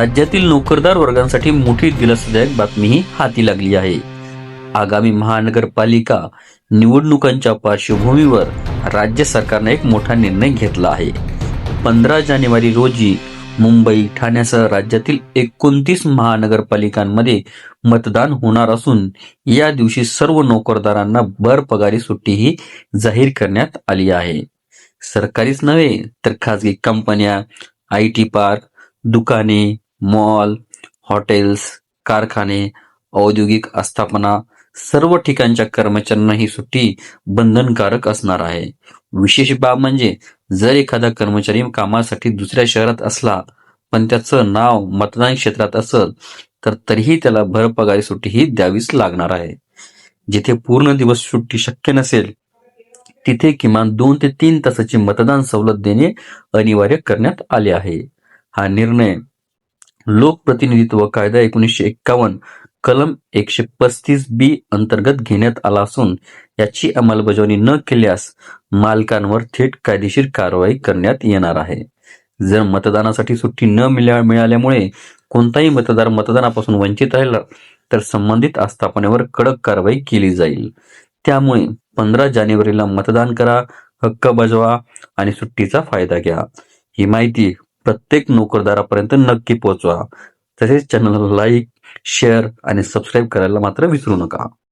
राज्यातील नोकरदार वर्गांसाठी मोठी दिलासादायक बातमीही हाती लागली आहे. आगामी महानगरपालिका निवडणुकांच्या पार्श्वभूमीवर राज्य सरकारने एक मोठा निर्णय घेतला आहे. 15 जानेवारी रोजी मुंबई, ठाण्यासह राज्यातील 29 महानगरपालिकांमध्ये मतदान होणार असून या दिवशी सर्व नोकरदारांना भर पगारी सुट्टीही जाहीर करण्यात आली आहे. सरकारीच नव्हे तर खासगी कंपन्या, IT पार्क, दुकाने, मॉल, हॉटेल्स, कारखाने, औद्योगिक आस्थापना सर्व ठिकाणच्या कर्मचाऱ्यांना ही सुट्टी बंधनकारक असणार आहे. विशेष बाब म्हणजे जर एखादा कर्मचारी कामासाठी दुसऱ्या शहरात असला पण त्याचं नाव मतदान क्षेत्रात असेल तर तरीही त्याला भरपगारी सुट्टी ही द्यावीच लागणार आहे. जिथे पूर्ण दिवस सुट्टी शक्य नसेल तिथे किमान 2 ते 3 तासाची मतदान सवलत देणे अनिवार्य करण्यात आले आहे. हा निर्णय लोकप्रतिनिधित्व कायदा 1951 कलम 135B अंतर्गत घेण्यात आला असून याची अंमलबजावणी न केल्यास मालकांवर थेट कायदेशीर कारवाई करण्यात येणार आहे. जर मतदानासाठी सुट्टी न मिळाल्यामुळे कोणताही मतदार मतदानापासून वंचित राहिला तर संबंधित आस्थापनेवर कडक कारवाई केली जाईल. त्यामुळे 15 जानेवारीला मतदान करा, हक्क बजावा आणि सुट्टीचा फायदा घ्या. ही माहिती प्रत्येक नोकरदारापर्यंत नक्की पोहोचवा. तसेच चॅनलला लाईक, शेअर आणि सबस्क्राईब करायला मात्र विसरू नका.